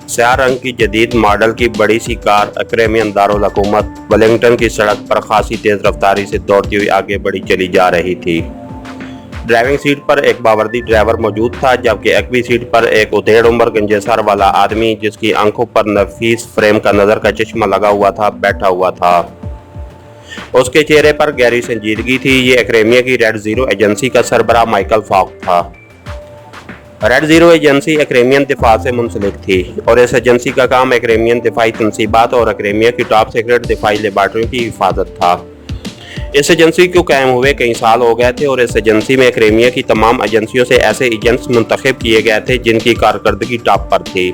स्याह रंग की जदीद मॉडल की बड़ी सी कार अक्रेमियन दारुल हुकूमत वेलिंगटन की सड़क पर खासी तेज रफ्तारी से दौड़ती हुई आगे बढ़ी चली जा रही थी। ड्राइविंग सीट पर एक बावर्दी ड्राइवर मौजूद था, जबकि अगली सीट पर एक उधेड़ उम्र गंजेसर वाला आदमी, जिसकी आंखों पर नफीस फ्रेम का नजर का चश्मा लगा हुआ था, बैठा हुआ था। उसके चेहरे पर गहरी संजीदगी थी। ये अक्रेमिया की रेड जीरो एजेंसी का सरबराह माइकल फॉक था। रेड जीरो एजेंसी अक्रेमियन दिफा से मुंसलिक थी और इस एजेंसी का काम अक्रेमियन दिफाई तनसीबात और अक्रेमिया की टॉप सीक्रेट दिफाई लेबार्टरियों की हिफाजत था। इस एजेंसी को कायम हुए कई साल हो गए थे और इस एजेंसी में अक्रेमिया की तमाम एजेंसियों से ऐसे एजेंट्स मुंतखब किए गए थे जिनकी कारकर्दगी टॉप पर थी।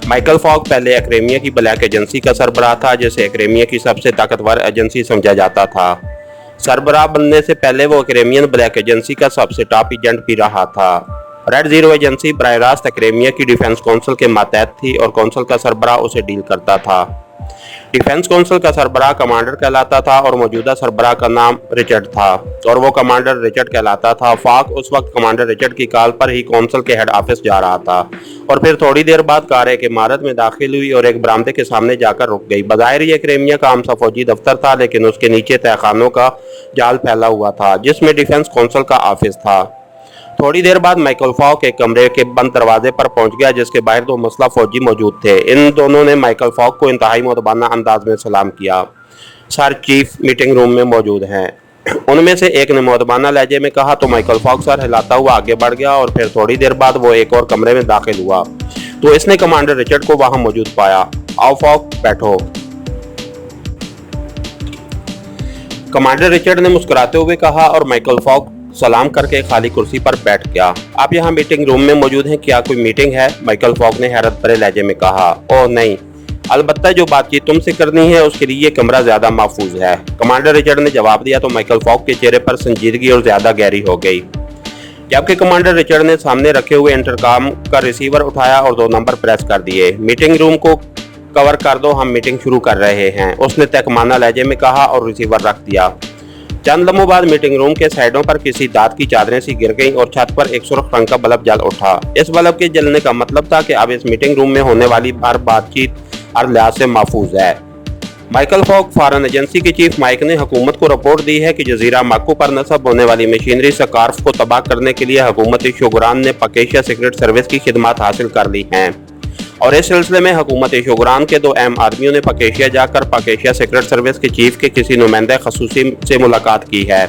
माइकल फॉक पहले अक्रेमिया की ब्लैक एजेंसी का सरबराह था, जिसे अक्रेमिया की सबसे ताकतवर एजेंसी समझा जाता था। सरबराह बनने से पहले वो अक्रेमियन ब्लैक एजेंसी का सबसे टॉप एजेंट भी रहा था। रेड जीरो एजेंसी बराह रास्त अक्रेमिया की डिफेंस काउंसिल के मातहत थी और काउंसिल का सरबराह उसे डील करता था। डिफेंस काउंसिल का सरबराह कमांडर कहलाता था और मौजूदा सरबराह का नाम रिचर्ड था और वो कमांडर रिचर्ड कहलाता था। फॉक उस वक्त कमांडर रिचर्ड की कॉल पर ही काउंसिल के हेड ऑफिस जा रहा था और फिर थोड़ी देर बाद कार एक इमारत में दाखिल हुई और एक बरामदे के सामने जाकर रुक गई। बज़ाहिर ये अक्रेमिया का आम सा फौजी दफ्तर था, लेकिन उसके नीचे तहखानों का जाल फैला हुआ था जिसमें डिफेंस काउंसिल का ऑफिस था। थोड़ी देर बाद माइकल फॉक एक कमरे के बंद दरवाजे पर पहुंच गया, जिसके बाहर दो मुसल्लह फौजी मौजूद थे। इन दोनों ने माइकल फॉक को इंतहाई मुअद्दबाना अंदाज में सलाम किया। सर, चीफ मीटिंग रूम में मौजूद हैं। उनमें से एक ने मुअद्दबाना लहजे में कहा तो माइकल फॉक सर हिलाता हुआ आगे बढ़ गया और फिर थोड़ी देर बाद वो एक और कमरे में दाखिल हुआ तो इसने कमांडर रिचर्ड को वहां मौजूद पाया। आओ फॉक, बैठो। कमांडर रिचर्ड ने मुस्कुराते हुए कहा और माइकल फॉक सलाम करके खाली कुर्सी पर बैठ गया। आप यहाँ मीटिंग रूम में मौजूद हैं, क्या कोई मीटिंग है? माइकल फॉक ने हैरत भरे लहजे में कहा। ओह नहीं, अलबत्ता जो बातचीत तुमसे करनी है उसके लिए ये कमरा ज्यादा महफूज है, कमांडर रिचर्ड ने जवाब दिया तो माइकल फॉक के चेहरे पर संजीदगी और ज्यादा गहरी हो गई। जबकि कमांडर रिचर्ड ने सामने रखे हुए इंटरकॉम का रिसीवर उठाया और 2 नंबर प्रेस कर दिए। मीटिंग रूम को कवर कर दो, हम मीटिंग शुरू कर रहे हैं, उसने तहकमाना लहजे में कहा और रिसीवर रख दिया। चंद लम्हों बाद मीटिंग रूम के साइडों पर किसी दांत की चादरें सी गिर गईं और छत पर एक सुर्ख रंग का बल्ब जल उठा। इस बल्ब के जलने का मतलब था कि अब इस मीटिंग रूम में होने वाली हर बातचीत हर लिहाज से महफूज है। माइकल फॉक फॉरेन एजेंसी के चीफ माइक ने हुकूमत को रिपोर्ट दी है कि जजीरा माकू पर नस्ब होने वाली मशीनरी स्कार्फ को तबाह करने के लिए हुकूमती शुगरान ने पकेशिया सीक्रेट सर्विस की खिदमत हासिल कर ली हैं और इस सिलसिले में हुकूमती शुगरान के 2 अहम आदमियों ने पकेशिया जाकर पकेशिया सीक्रेट सर्विस के चीफ के किसी नुमाइंदे खसूसी से मुलाकात की है।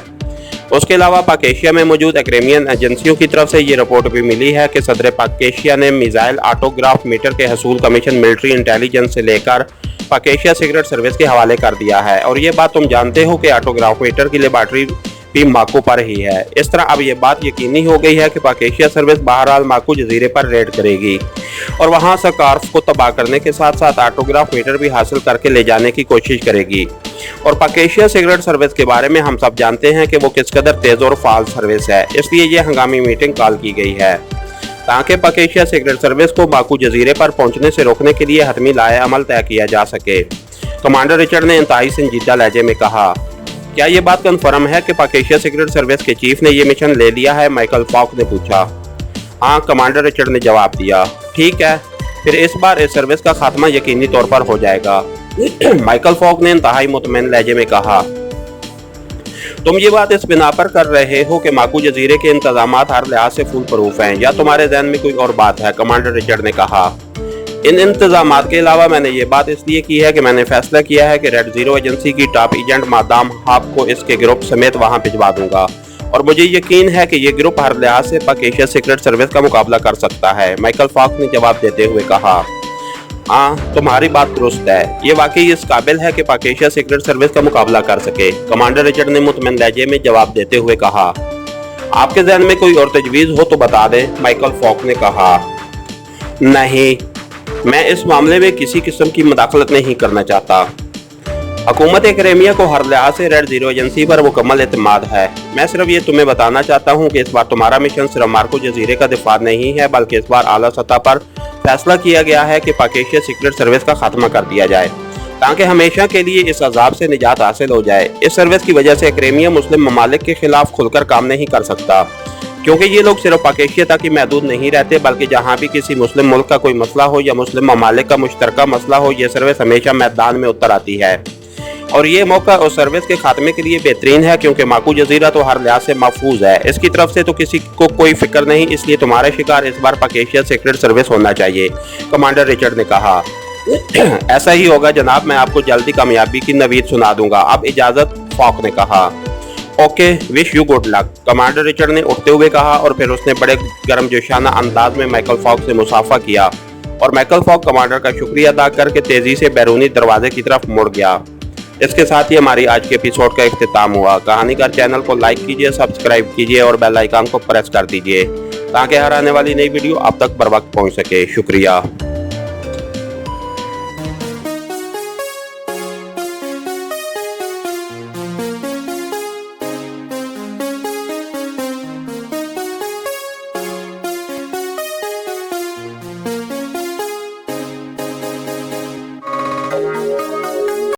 उसके अलावा पकेशिया में मौजूद अक्रेमियन एजेंसियों की तरफ से ये रिपोर्ट भी मिली है कि सदर पकेशिया ने मिसाइल ऑटोग्राफ मीटर के हसूल कमीशन मिलिट्री इंटेलिजेंस से लेकर पकेशिया सीक्रेट सर्विस के हवाले कर दिया है और ये बात तुम जानते हो कि ऑटोग्राफ मीटर की लेबार्टरी भी माकू पर ही है। इस तरह अब ये बात यकीनी हो गई है कि पकेशिया सर्विस बहरहाल माकू जजीरे पर रेड करेगी और वहां स्कार्फ को तबाह करने के साथ साथ ऑटोग्राफ मीटर भी हासिल करके ले जाने की कोशिश करेगी। और पकेशिया सीक्रेट सर्विस के बारे में हम सब जानते हैं कि वो किस कदर तेज और फाल सर्विस है, इसलिए ये हंगामी मीटिंग कॉल की गई है ताकि पकेशिया सीक्रेट सर्विस को माकू जजीरे पर पहुंचने से रोकने के लिए हतमी लाए अमल तय किया जा सके। कमांडर रिचर्ड ने इंतहाई संजीदा लहजे में कहा। क्या ये बात कन्फर्म है कि पकेशिया सीक्रेट सर्विस के चीफ ने ये मिशन ले लिया है? माइकल फॉक ने पूछा। हाँ, कमांडर रिचर्ड ने जवाब दिया। ठीक है, फिर इस बार इस सर्विस का खात्मा यकीनी तौर पर हो जाएगा, माइकल फॉक ने इंतहाई मुतमईन लहजे में कहा। तुम ये बात इस बिना पर कर रहे हो कि माकू जजीरे के इंतजामात हर लिहाज से फुल प्रूफ हैं या तुम्हारे जहन में कोई और बात है? कमांडर रिचर्ड ने कहा। इन इंतजामात के अलावा मैंने ये बात इसलिए की है कि मैंने फैसला किया है कि रेड जीरो एजेंसी की टॉप एजेंट मादाम हाप को इसके ग्रुप समेत वहां भिजवा दूंगा और मुझे यकीन है कि ये ग्रुप हर लिहाज से पकेशिया सीक्रेट सर्विस का मुकाबला कर सकता है, माइकल फॉक ने जवाब देते हुए कहा। हाँ, तुम्हारी बात दुरुस्त है, ये वाकई इस काबिल है कि पकेशिया सीक्रेट सर्विस का मुकाबला कर सके, कमांडर रिचर्ड ने मुतमईन लहजे में जवाब देते हुए कहा। आपके जहन में कोई और तजवीज़ हो तो बता दें, माइकल फॉक ने कहा। नहीं, मैं इस मामले में किसी किस्म की मुदाखलत नहीं करना चाहता। हुकूमत अक्रेमिया को हर लिहाज से रेड जीरो एजेंसी पर मुकम्मल एतमाद है। मैं सिर्फ ये तुम्हें बताना चाहता हूँ कि इस बार तुम्हारा मिशन सिर्फ मार्को जजीरे का दिफा नहीं है, बल्कि इस बार आला सतह पर फैसला किया गया है कि पकेशिया सीक्रेट सर्विस का खात्मा कर दिया जाए ताकि हमेशा के लिए इस अजाब से निजात हासिल हो जाए। इस सर्विस की वजह से अक्रेमिया मुस्लिम ममालिक के खिलाफ खुलकर काम नहीं कर सकता क्योंकि ये लोग सिर्फ पाकिस्तान तक ही महदूद नहीं रहते, बल्कि जहाँ भी किसी मुस्लिम मुल्क का कोई मसला हो या मुस्लिम ममालिक का मुश्तरका मसला हो, ये सर्विस हमेशा मैदान में उतर आती है। और ये मौका उस सर्विस के खात्मे के लिए बेहतरीन है, क्योंकि माकू जजीरा तो हर लिहाज से महफूज है। इसकी तरफ से तो किसी को कोई फिक्र नहीं, इसलिए तुम्हारा शिकार इस बार पाकिस्तान सीक्रेट सर्विस होना चाहिए, कमांडर रिचर्ड ने कहा। ऐसा ही होगा जनाब, मैं आपको जल्दी कामयाबी की नवीद सुना दूंगा। अब इजाजत, फॉक ने कहा। Okay, wish you good luck, commander Richard ने उठते हुए कहा, और फिर उसने बड़े गर्मजोशाना अंदाज में माइकल फॉक से मुसाफा किया और माइकल फॉक कमांडर का शुक्रिया अदा करके तेजी से बैरूनी दरवाजे की तरफ मुड़ गया। इसके साथ ही हमारी आज के एपिसोड का इख्तिताम हुआ। कहानीकार चैनल को लाइक कीजिए, सब्सक्राइब कीजिए और बेल आइकन को प्रेस कर दीजिए ताकि हर आने वाली नई वीडियो आप तक बर वक्त पहुंच सके। शुक्रिया।